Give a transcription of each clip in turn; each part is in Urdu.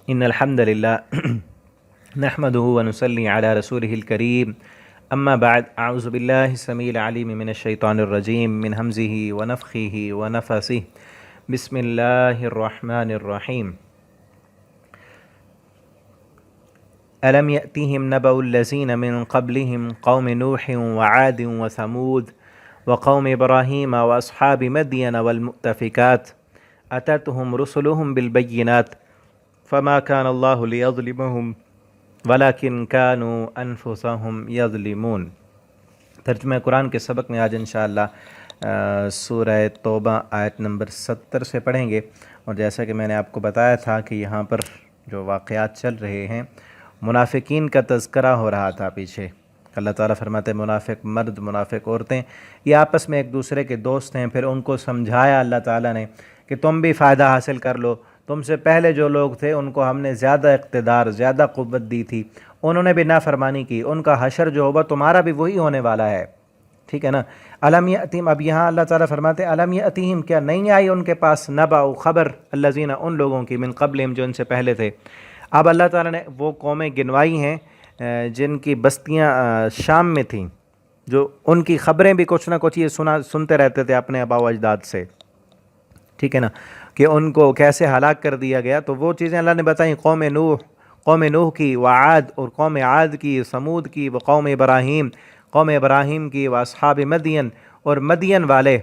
إن الحمد لله نحمده ونصلي على رسوله الكريم. أما بعد، أعوذ بالله السميع العليم من الشيطان الرجيم من همزه ونفخه ونفثه. بسم الله الرحمن الرحيم. ألم يأتهم نبأ الذين من قبلهم قوم نوح وعاد وثمود وقوم إبراهيم وأصحاب مدين والمؤتفكات أتتهم رسلهم بالبينات فما كان الله ليظلمهم ولكن كانوا أنفسهم يظلمون. ترجمہ قرآن کے سبق میں آج انشاءاللہ سورہ توبہ آیت نمبر 70 سے پڑھیں گے. اور جیسا کہ میں نے آپ کو بتایا تھا کہ یہاں پر جو واقعات چل رہے ہیں، منافقین کا تذکرہ ہو رہا تھا پیچھے. اللہ تعالیٰ فرماتے ہیں منافق مرد منافق عورتیں یہ آپس میں ایک دوسرے کے دوست ہیں. پھر ان کو سمجھایا اللہ تعالیٰ نے کہ تم بھی فائدہ حاصل کر لو. تم سے پہلے جو لوگ تھے ان کو ہم نے زیادہ اقتدار زیادہ قوت دی تھی، انہوں نے بھی نافرمانی کی. ان کا حشر جو ہوگا تمہارا بھی وہی ہونے والا ہے. ٹھیک ہے نا. الم یاتہم، اب یہاں اللہ تعالیٰ فرماتے ہیں الم یاتہم، کیا نہیں آئی ان کے پاس نبأ خبر الذین، ان لوگوں کی من قبلہم جو ان سے پہلے تھے. اب اللہ تعالیٰ نے وہ قومیں گنوائی ہیں جن کی بستیاں شام میں تھیں، جو ان کی خبریں بھی کچھ نہ کچھ یہ سنتے رہتے تھے اپنے آباء و اجداد سے. ٹھیک ہے نا، کہ ان کو کیسے ہلاک کر دیا گیا. تو وہ چیزیں اللہ نے بتائیں، قوم نوح کی، وعاد اور قوم عاد کی، سمود کی، وقوم ابراہیم، قوم ابراہیم کی، واصحاب مدین اور مدین والے،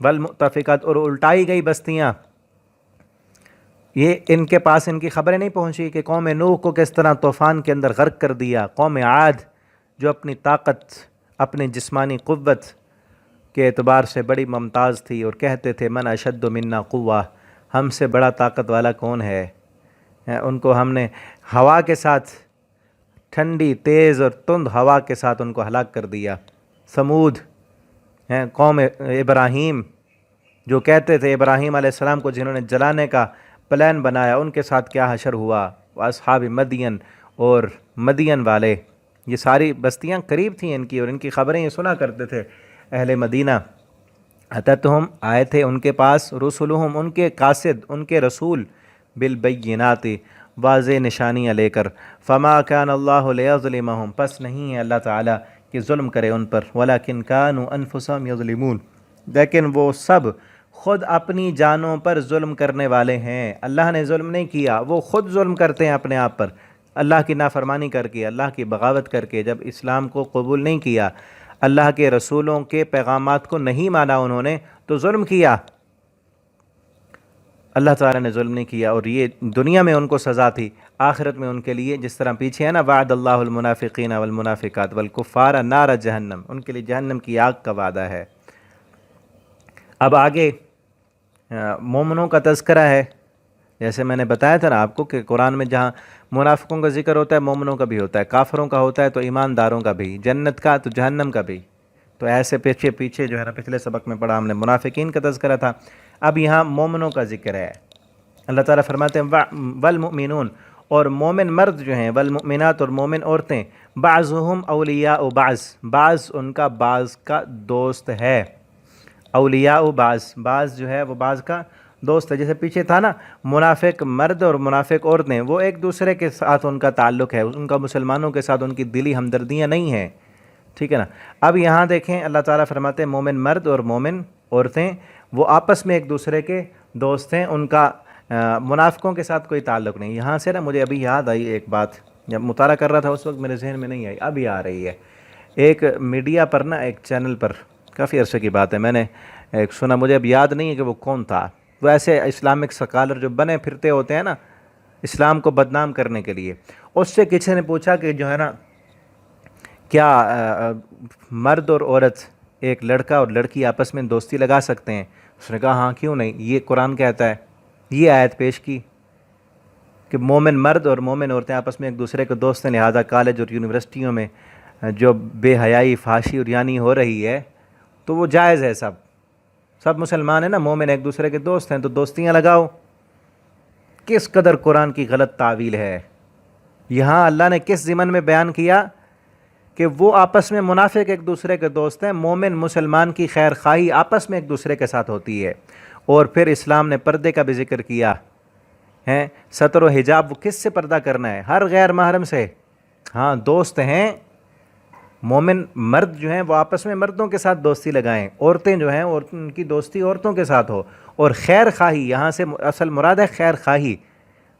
والمؤتفقات اور الٹائی گئی بستیاں. یہ ان کے پاس ان کی خبریں نہیں پہنچی کہ قوم نوح کو کس طرح طوفان کے اندر غرق کر دیا. قوم عاد جو اپنی طاقت اپنی جسمانی قوت کے اعتبار سے بڑی ممتاز تھی اور کہتے تھے من اشد منا قوہ، ہم سے بڑا طاقت والا کون ہے. ان کو ہم نے ہوا کے ساتھ، ٹھنڈی تیز اور تند ہوا کے ساتھ ان کو ہلاک کر دیا. سمود قوم ابراہیم جو کہتے تھے ابراہیم علیہ السلام کو جنہوں نے جلانے کا پلان بنایا، ان کے ساتھ کیا حشر ہوا. اصحاب مدین اور مدین والے، یہ ساری بستیاں قریب تھیں ان کی اور ان کی خبریں یہ سنا کرتے تھے اہل مدینہ. اتتہم، آئے تھے ان کے پاس، رسولہم ان کے قاصد ان کے رسول، بالبینات واضح نشانیاں لے کر. فما کان اللہ لیظلمہم، پس نہیں ہے اللہ تعالیٰ کہ ظلم کرے ان پر، ولکن کانوا انفسہم یظلمون، لیکن وہ سب خود اپنی جانوں پر ظلم کرنے والے ہیں. اللہ نے ظلم نہیں کیا، وہ خود ظلم کرتے ہیں اپنے آپ پر، اللہ کی نافرمانی کر کے، اللہ کی بغاوت کر کے. جب اسلام کو قبول نہیں کیا، اللہ کے رسولوں کے پیغامات کو نہیں مانا انہوں نے، تو ظلم کیا. اللہ تعالیٰ نے ظلم نہیں کیا، اور یہ دنیا میں ان کو سزا تھی. آخرت میں ان کے لیے جس طرح پیچھے ہے نا، وعد اللہ المنافقین والمنافقات والکفار نار جہنم، ان کے لیے جہنم کی آگ کا وعدہ ہے. اب آگے مومنوں کا تذکرہ ہے. جیسے میں نے بتایا تھا نا آپ کو کہ قرآن میں جہاں منافقوں کا ذکر ہوتا ہے، مومنوں کا بھی ہوتا ہے، کافروں کا ہوتا ہے تو ایمانداروں کا بھی، جنت کا تو جہنم کا بھی. تو ایسے پیچھے جو ہے نا، پچھلے سبق میں پڑھا ہم نے منافقین کا تذکرہ تھا. اب یہاں مومنوں کا ذکر ہے. اللہ تعالیٰ فرماتے ہیں والمؤمنون، اور مومن مرد جو ہیں، والمؤمنات اور مومن عورتیں، بعضهم اولیاء بعض ان کا بعض کا دوست ہے. اولیاء بعض جو ہے وہ بعض کا دوست ہے. جیسے پیچھے تھا نا، منافق مرد اور منافق عورتیں، وہ ایک دوسرے کے ساتھ ان کا تعلق ہے، ان کا مسلمانوں کے ساتھ ان کی دلی ہمدردیاں نہیں ہیں. ٹھیک ہے نا. اب یہاں دیکھیں اللہ تعالیٰ فرماتے ہیں مومن مرد اور مومن عورتیں وہ آپس میں ایک دوسرے کے دوست ہیں، ان کا منافقوں کے ساتھ کوئی تعلق نہیں. یہاں سے نا مجھے ابھی یاد آئی ایک بات، جب مطالعہ کر رہا تھا اس وقت میرے ذہن میں نہیں آئی، ابھی آ رہی ہے. ایک میڈیا پر نا، ایک چینل پر، کافی عرصے کی بات ہے، میں نے ایک سنا، مجھے اب یاد نہیں ہے کہ وہ کون تھا. وہ ایسے اسلامک سکالر جو بنے پھرتے ہوتے ہیں نا اسلام کو بدنام کرنے کے لیے، اس سے کسی نے پوچھا کہ جو ہے نا کیا مرد اور عورت، ایک لڑکا اور لڑکی آپس میں دوستی لگا سکتے ہیں؟ اس نے کہا ہاں کیوں نہیں، یہ قرآن کہتا ہے. یہ آیت پیش کی کہ مومن مرد اور مومن عورتیں آپس میں ایک دوسرے کے دوست ہیں، لہذا کالج اور یونیورسٹیوں میں جو بے حیائی فحاشی اور یعنی ہو رہی ہے تو وہ جائز ہے. سب مسلمان ہیں نا، مومن ایک دوسرے کے دوست ہیں تو دوستیاں لگاؤ. کس قدر قرآن کی غلط تعویل ہے. یہاں اللہ نے کس ضمن میں بیان کیا کہ وہ آپس میں منافق ایک دوسرے کے دوست ہیں، مومن مسلمان کی خیر خواہی آپس میں ایک دوسرے کے ساتھ ہوتی ہے. اور پھر اسلام نے پردے کا بھی ذکر کیا ہیں ستر و حجاب، وہ کس سے پردہ کرنا ہے؟ ہر غیر محرم سے۔ ہاں دوست ہیں، مومن مرد جو ہیں وہ آپس میں مردوں کے ساتھ دوستی لگائیں، عورتیں جو ہیں ان کی دوستی عورتوں کے ساتھ ہو۔ اور خیر خواہی، یہاں سے اصل مراد ہے خیر خواہی۔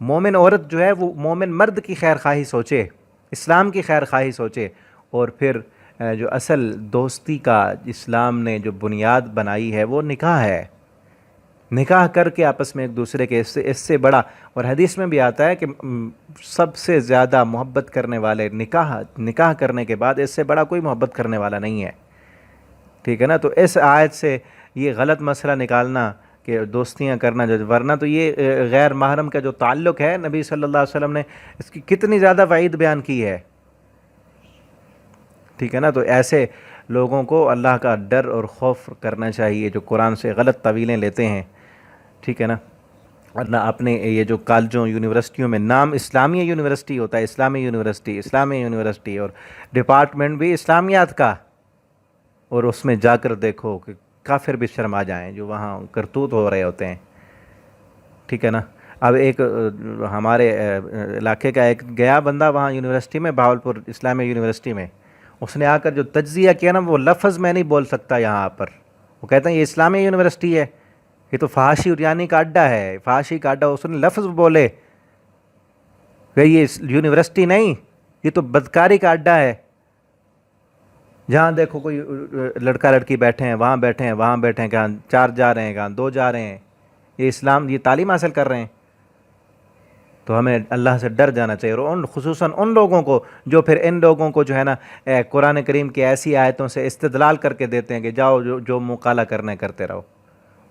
مومن عورت جو ہے وہ مومن مرد کی خیر خواہی سوچے، اسلام کی خیر خواہی سوچے۔ اور پھر جو اصل دوستی کا اسلام نے جو بنیاد بنائی ہے وہ نکاح ہے، نکاح کر کے آپس میں ایک دوسرے کے اس سے بڑا، اور حدیث میں بھی آتا ہے کہ سب سے زیادہ محبت کرنے والے نکاح کرنے کے بعد اس سے بڑا کوئی محبت کرنے والا نہیں ہے، ٹھیک ہے نا۔ تو اس آیت سے یہ غلط مسئلہ نکالنا کہ دوستیاں کرنا جو، ورنہ تو یہ غیر محرم کا جو تعلق ہے، نبی صلی اللہ علیہ وسلم نے اس کی کتنی زیادہ وعید بیان کی ہے، ٹھیک ہے نا۔ تو ایسے لوگوں کو اللہ کا ڈر اور خوف کرنا چاہیے جو قرآن سے غلط تعویلیں لیتے ہیں، ٹھیک ہے نا۔ ورنہ اپنے یہ جو کالجوں یونیورسٹیوں میں نام اسلامیہ یونیورسٹی ہوتا ہے، اسلامی یونیورسٹی اور ڈپارٹمنٹ بھی اسلامیات کا، اور اس میں جا کر دیکھو کہ کافر بھی شرما جائیں جو وہاں کرتوت ہو رہے ہوتے ہیں، ٹھیک ہے نا۔ اب ایک ہمارے علاقے کا ایک گیا بندہ وہاں یونیورسٹی میں، بہاولپور اسلامیہ یونیورسٹی میں، اس نے آ کر جو تجزیہ کیا نا، وہ لفظ میں نہیں بول سکتا یہاں پر، وہ کہتے ہیں یہ اسلامیہ یونیورسٹی ہے، یہ تو فحاشی اریانی کا اڈا ہے، فحاشی کا اڈا، اس نے لفظ بولے کہ یہ یونیورسٹی نہیں، یہ تو بدکاری کا اڈا ہے، جہاں دیکھو کوئی لڑکا لڑکی بیٹھے ہیں، وہاں بیٹھے ہیں، وہاں بیٹھے ہیں، کہاں 4 جا رہے ہیں، کہاں 2 جا رہے ہیں، یہ اسلام، یہ تعلیم حاصل کر رہے ہیں۔ تو ہمیں اللہ سے ڈر جانا چاہیے، اور خصوصاً ان لوگوں کو جو پھر ان لوگوں کو جو ہے نا قرآن کریم کی ایسی آیتوں سے استدلال کر کے دیتے ہیں کہ جاؤ جو مقالہ کرنا ہے کرتے رہو،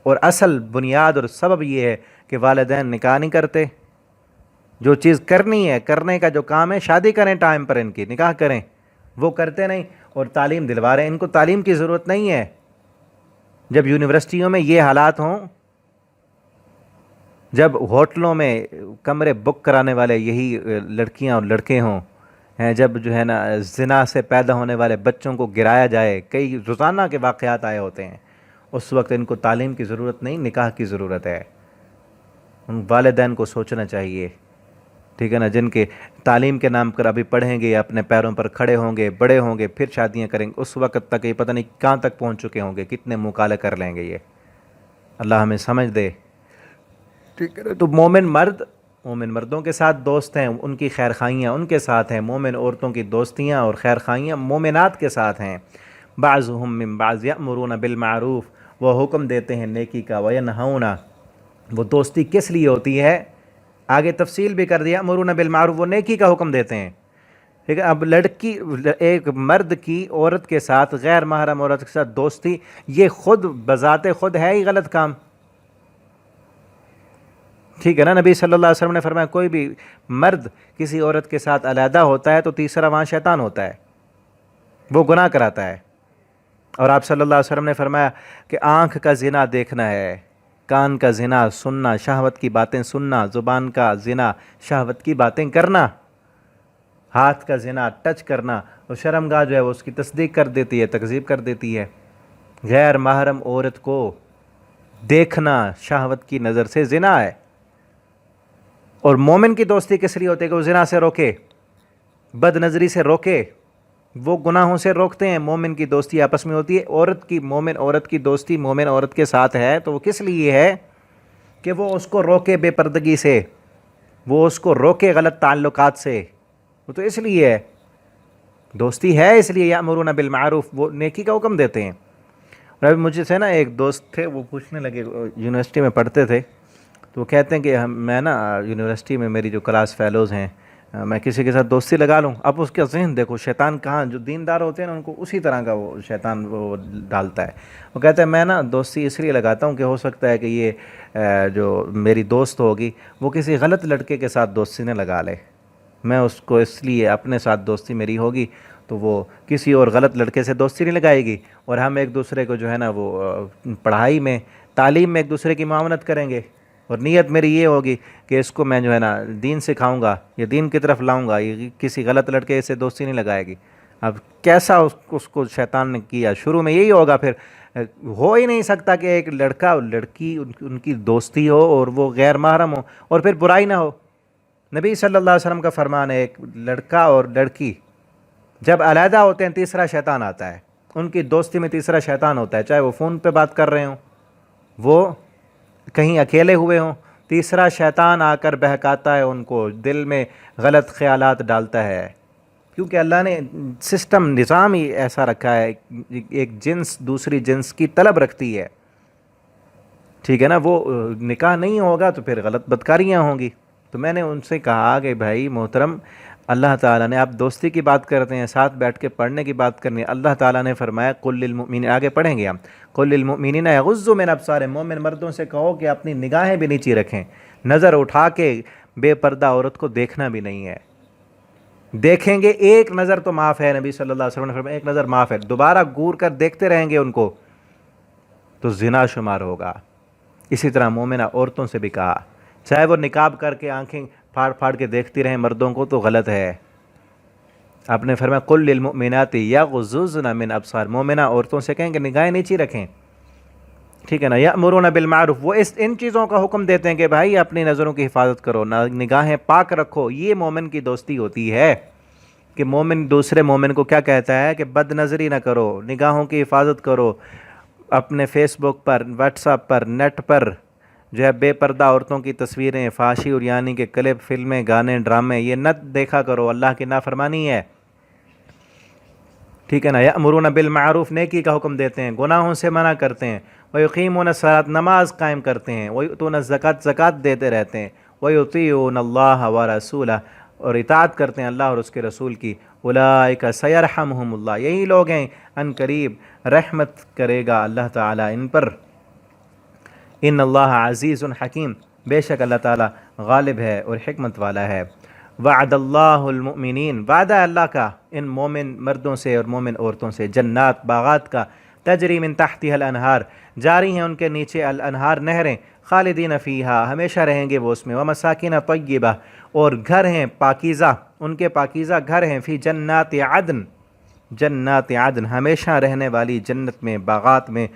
اور اصل بنیاد اور سبب یہ ہے کہ والدین نکاح نہیں کرتے، جو چیز کرنی ہے، کرنے کا جو کام ہے، شادی کریں ٹائم پر، ان کی نکاح کریں، وہ کرتے نہیں، اور تعلیم دلوا رہے ہیں۔ ان کو تعلیم کی ضرورت نہیں ہے۔ جب یونیورسٹیوں میں یہ حالات ہوں، جب ہوٹلوں میں کمرے بک کرانے والے یہی لڑکیاں اور لڑکے ہوں، جب جو ہے نا زنا سے پیدا ہونے والے بچوں کو گرایا جائے، کئی روزانہ کے واقعات آئے ہوتے ہیں، اس وقت ان کو تعلیم کی ضرورت نہیں، نکاح کی ضرورت ہے۔ ان والدین کو سوچنا چاہیے، ٹھیک ہے نا، جن کے تعلیم کے نام پر ابھی پڑھیں گے، اپنے پیروں پر کھڑے ہوں گے، بڑے ہوں گے، پھر شادیاں کریں گے، اس وقت تک یہ پتہ نہیں کہاں تک پہنچ چکے ہوں گے، کتنے مکالے کر لیں گے یہ۔ اللہ ہمیں سمجھ دے، ٹھیک ہے۔ تو مومن مردوں کے ساتھ دوست ہیں، ان کی خیر خواہیاں ان کے ساتھ ہیں، مومن عورتوں کی دوستیاں اور خیر خواہیاں مومنات کے ساتھ ہیں۔ بعضهم من بعض یأمرون بالمعروف، وہ حکم دیتے ہیں نیکی کا، وینہون، وہ دوستی کس لیے ہوتی ہے؟ آگے تفصیل بھی کر دیا، یأمرون بالمعروف، وہ نیکی کا حکم دیتے ہیں، ٹھیک ہے۔ اب ایک مرد کی عورت کے ساتھ، غیر محرم عورت کے ساتھ دوستی، یہ خود بذات خود ہے ہی غلط کام، ٹھیک ہے نا۔ نبی صلی اللہ علیہ وسلم نے فرمایا کوئی بھی مرد کسی عورت کے ساتھ علیحدہ ہوتا ہے تو تیسرا وہاں شیطان ہوتا ہے، وہ گناہ کراتا ہے۔ اور آپ صلی اللہ علیہ وسلم نے فرمایا کہ آنکھ کا زنا دیکھنا ہے، کان کا زنا سننا، شہوت کی باتیں سننا، زبان کا زنا شہوت کی باتیں کرنا، ہاتھ کا زنا ٹچ کرنا، اور شرمگاہ جو ہے وہ اس کی تصدیق کر دیتی ہے، تکذیب کر دیتی ہے۔ غیر محرم عورت کو دیکھنا شہوت کی نظر سے زنا ہے۔ اور مومن کی دوستی کس لیے ہوتی ہے؟ کہ وہ زنا سے روکے، بد نظری سے روکے، وہ گناہوں سے روکتے ہیں۔ مومن کی دوستی آپس میں ہوتی ہے، مومن عورت کی دوستی مومن عورت کے ساتھ ہے تو وہ کس لیے ہے؟ کہ وہ اس کو روکے بے پردگی سے، وہ اس کو روکے غلط تعلقات سے، وہ تو اس لیے ہے، دوستی ہے اس لیے۔ یأمرون بالمعروف، وہ نیکی کا حکم دیتے ہیں۔ اور ابھی مجھے سے نا ایک دوست تھے، وہ پوچھنے لگے، یونیورسٹی میں پڑھتے تھے، تو وہ کہتے ہیں کہ میں نا یونیورسٹی میں میری جو کلاس فیلوز ہیں، میں کسی کے ساتھ دوستی لگا لوں، اب اس کا ذہن دیکھو، شیطان کہاں، جو دیندار ہوتے ہیں نا ان کو اسی طرح کا وہ شیطان وہ ڈالتا ہے۔ وہ کہتے ہیں میں نا دوستی اس لیے لگاتا ہوں کہ ہو سکتا ہے کہ یہ جو میری دوست ہوگی وہ کسی غلط لڑکے کے ساتھ دوستی نہ لگا لے، میں اس کو اس لیے اپنے ساتھ دوستی میری ہوگی تو وہ کسی اور غلط لڑکے سے دوستی نہیں لگائے گی، اور ہم ایک دوسرے کو جو ہے نا وہ پڑھائی میں، تعلیم میں ایک دوسرے کی معاونت کریں گے، اور نیت میری یہ ہوگی کہ اس کو میں جو ہے نا دین سکھاؤں گا یا دین کی طرف لاؤں گا، یہ کسی غلط لڑکے سے دوستی نہیں لگائے گی۔ اب کیسا اس کو شیطان نے کیا، شروع میں یہی ہوگا، پھر ہو ہی نہیں سکتا کہ ایک لڑکا اور لڑکی ان کی دوستی ہو اور وہ غیر محرم ہو اور پھر برائی نہ ہو۔ نبی صلی اللہ علیہ وسلم کا فرمان ہے ایک لڑکا اور لڑکی جب علیحدہ ہوتے ہیں تیسرا شیطان آتا ہے، ان کی دوستی میں تیسرا شیطان ہوتا ہے، چاہے وہ فون پہ بات کر رہے ہوں، وہ کہیں اکیلے ہوئے ہوں، تیسرا شیطان آ کر بہکاتا ہے ان کو، دل میں غلط خیالات ڈالتا ہے، کیونکہ اللہ نے سسٹم نظام ہی ایسا رکھا ہے، ایک جنس دوسری جنس کی طلب رکھتی ہے، ٹھیک ہے نا، وہ نکاح نہیں ہوگا تو پھر غلط بدکاریاں ہوں گی۔ تو میں نے ان سے کہا کہ بھائی محترم، اللہ تعالیٰ نے، آپ دوستی کی بات کرتے ہیں، ساتھ بیٹھ کے پڑھنے کی بات کرنی ہے، اللہ تعالیٰ نے فرمایا قل للمؤمنین، آگے پڑھیں گے ہم، قل للمؤمنین یغضوا من ابصارہم، مومن مردوں سے کہو کہ اپنی نگاہیں بھی نیچی رکھیں، نظر اٹھا کے بے پردہ عورت کو دیکھنا بھی نہیں ہے، دیکھیں گے ایک نظر تو معاف ہے، نبی صلی اللہ علیہ وسلم نے فرمایا ایک نظر معاف ہے، دوبارہ گور کر دیکھتے رہیں گے ان کو تو زنا شمار ہوگا۔ اسی طرح مومنہ عورتوں سے بھی کہا، چاہے وہ نقاب کر کے آنکھیں پھاڑ پھاڑ کے دیکھتی رہیں مردوں کو تو غلط ہے۔ آپ نے فرمایا قل للمؤمنات یغضضن من ابصار، مومنہ عورتوں سے کہیں کہ نگاہیں نیچی رکھیں، ٹھیک ہے نا، یأمرون بالمعروف، وہ ان چیزوں کا حکم دیتے ہیں کہ بھائی اپنی نظروں کی حفاظت کرو، نگاہیں پاک رکھو۔ یہ مومن کی دوستی ہوتی ہے کہ مومن دوسرے مومن کو کیا کہتا ہے کہ بد نظری نہ کرو، نگاہوں کی حفاظت کرو، اپنے فیس بک پر، واٹس ایپ پر، نیٹ پر جو ہے بے پردہ عورتوں کی تصویریں، فحاشی اور یعنی کہ کلپ، فلمیں، گانے، ڈرامے یہ نہ دیکھا کرو، اللہ کی نافرمانی ہے، ٹھیک ہے نا۔ یأمرون بالمعروف، نیکی کا حکم دیتے ہیں، گناہوں سے منع کرتے ہیں، ویقیمون الصلاۃ، نماز قائم کرتے ہیں، ویؤتون الزکوٰۃ، زکوٰۃ دیتے رہتے ہیں، ویطیعون اللہ ورسولہ، اور اطاعت کرتے ہیں اللہ اور اس کے رسول کی، اولئک سیرحمہم اللہ، یہی لوگ ہیں ان قریب رحمت کرے گا اللہ تعالیٰ ان پر، ان اللہ عزیز حکیم، بے شک اللہ تعالیٰ غالب ہے اور حکمت والا ہے۔ وعد اللہ المؤمنین، وعدہ اللہ کا ان مومن مردوں سے اور مومن عورتوں سے، جنات، باغات کا، تجری من تحتها الانہار، جاری ہیں ان کے نیچے الانہار، نہریں، خالدین فیہا، ہمیشہ رہیں گے وہ اس میں، ومساکن طیبہ، اور گھر ہیں پاکیزہ، ان کے پاکیزہ گھر ہیں، فی جنات عدن، جنات عدن، ہمیشہ رہنے والی جنت میں، باغات میں،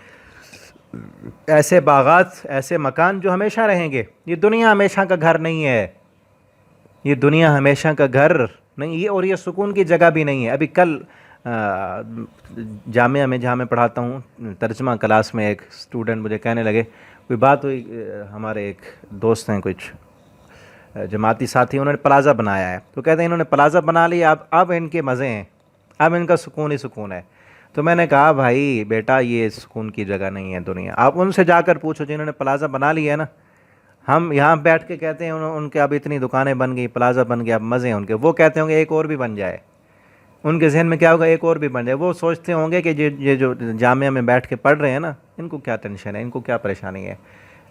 ایسے باغات، ایسے مکان جو ہمیشہ رہیں گے۔ یہ دنیا ہمیشہ کا گھر نہیں ہے، یہ دنیا ہمیشہ کا گھر نہیں ہے، اور یہ سکون کی جگہ بھی نہیں ہے۔ ابھی کل جامعہ میں جہاں میں پڑھاتا ہوں ترجمہ کلاس میں ایک اسٹوڈنٹ مجھے کہنے لگے، کوئی بات ہوئی، ہمارے ایک دوست ہیں کچھ جماعتی ساتھی، انہوں نے پلازا بنایا ہے، تو کہتے ہیں انہوں نے پلازا بنا لیا، اب ان کے مزے ہیں، اب ان کا سکون ہی سکون ہے۔ تو میں نے کہا بھائی بیٹا یہ سکون کی جگہ نہیں ہے دنیا، آپ ان سے جا کر پوچھو جنہوں نے پلازا بنا لیا ہے نا، ہم یہاں بیٹھ کے کہتے ہیں ان کے اب اتنی دکانیں بن گئی، پلازا بن گیا، اب مزے ہیں ان کے، وہ کہتے ہوں گے ایک اور بھی بن جائے، ان کے ذہن میں کیا ہوگا ایک اور بھی بن جائے، وہ سوچتے ہوں گے کہ یہ جو جامعہ میں بیٹھ کے پڑھ رہے ہیں نا، ان کو کیا ٹینشن ہے، ان کو کیا پریشانی ہے۔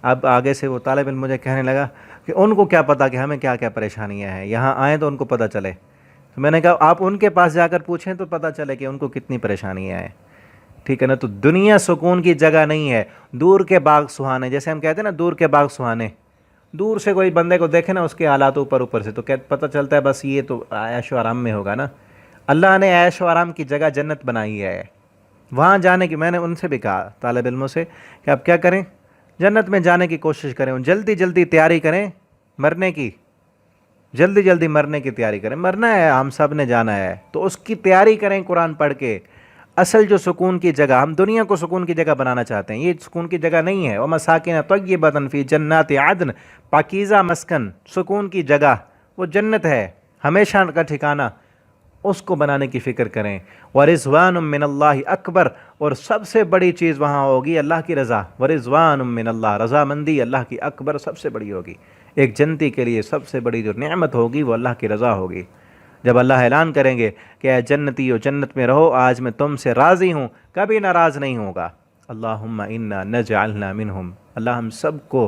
اب آگے سے وہ طالب علم مجھے کہنے لگا کہ ان کو کیا پتہ کہ ہمیں کیا کیا پریشانیاں ہیں، یہاں آئیں تو ان کو پتہ چلے۔ تو میں نے کہا آپ ان کے پاس جا کر پوچھیں تو پتہ چلے کہ ان کو کتنی پریشانیاں ہیں، ٹھیک ہے نا۔ تو دنیا سکون کی جگہ نہیں ہے، دور کے باغ سہانے، جیسے ہم کہتے ہیں نا دور کے باغ سہانے، دور سے کوئی بندے کو دیکھے نا اس کے حالات اوپر سے تو پتہ چلتا ہے بس یہ تو عیش و آرام میں ہوگا نا۔ اللہ نے عیش و آرام کی جگہ جنت بنائی ہے، وہاں جانے کی، میں نے ان سے بھی کہا طالب علموں سے کہ آپ کیا کریں، جنت میں جانے کی کوشش کریں، جلدی جلدی تیاری کریں مرنے کی، جلدی جلدی مرنے کی تیاری کریں، مرنا ہے، ہم سب نے جانا ہے، تو اس کی تیاری کریں قرآن پڑھ کے۔ اصل جو سکون کی جگہ، ہم دنیا کو سکون کی جگہ بنانا چاہتے ہیں، یہ سکون کی جگہ نہیں ہے۔ وَمَسَاكِنَ طَيِّبَةً فِي جَنَّاتِ عَدْنٍ، پاکیزہ مسکن، سکون کی جگہ، وہ جنت ہے، ہمیشہ کا ٹھکانہ، اس کو بنانے کی فکر کریں۔ وَرِضْوَانٌ مِّنَ اللَّهِ اکبر، اور سب سے بڑی چیز وہاں ہوگی اللہ کی رضا، وَرِضْوَانٌ مِّنَ اللَّهِ، رضامندی اللہ کی اکبر سب سے بڑی ہوگی۔ ایک جنتی کے لیے سب سے بڑی جو نعمت ہوگی وہ اللہ کی رضا ہوگی۔ جب اللہ اعلان کریں گے کہ اے جنتیو جنت میں رہو، آج میں تم سے راضی ہوں، کبھی ناراض نہیں ہوگا۔ اللہم انا نجعلنا منہم، اللہ ہم سب کو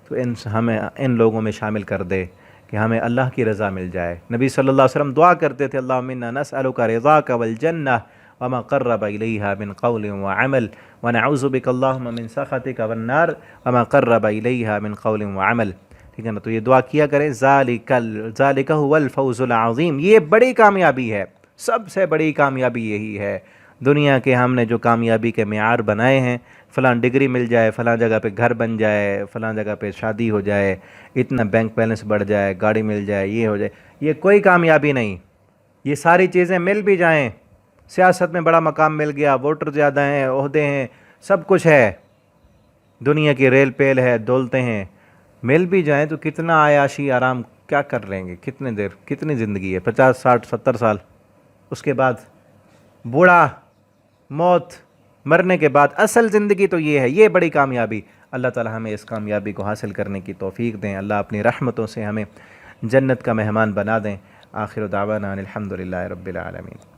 تو ہمیں ان لوگوں میں شامل کر دے کہ ہمیں اللہ کی رضا مل جائے۔ نبی صلی اللہ علیہ وسلم دعا کرتے تھے، اللہم انا نسألک رضاک والجنہ وما قرب الیہا من قول وعمل ونعوذ بک اللہم من سخطک والنار وما قرب الیہا من قول وعمل، ٹھیک ہے نا۔ تو یہ دعا کیا کریں، ذالک هو الفوز العظیم، یہ بڑی کامیابی ہے، سب سے بڑی کامیابی یہی ہے۔ دنیا کے ہم نے جو کامیابی کے معیار بنائے ہیں، فلاں ڈگری مل جائے، فلاں جگہ پہ گھر بن جائے، فلاں جگہ پہ شادی ہو جائے، اتنا بینک بیلنس بڑھ جائے، گاڑی مل جائے، یہ ہو جائے، یہ کوئی کامیابی نہیں۔ یہ ساری چیزیں مل بھی جائیں، سیاست میں بڑا مقام مل گیا، ووٹر زیادہ ہیں، عہدے ہیں، سب کچھ ہے، دنیا کی ریل پیل ہے، دولتیں ہیں، مل بھی جائیں تو کتنا عیاشی آرام کیا کر لیں گے؟ کتنے دیر، کتنی زندگی ہے؟ 50 60 70 سال، اس کے بعد بوڑھا، موت، مرنے کے بعد اصل زندگی تو یہ ہے، یہ بڑی کامیابی۔ اللہ تعالی ہمیں اس کامیابی کو حاصل کرنے کی توفیق دیں، اللہ اپنی رحمتوں سے ہمیں جنت کا مہمان بنا دیں۔ آخر دعوانا ان الحمد للہ رب العالمین۔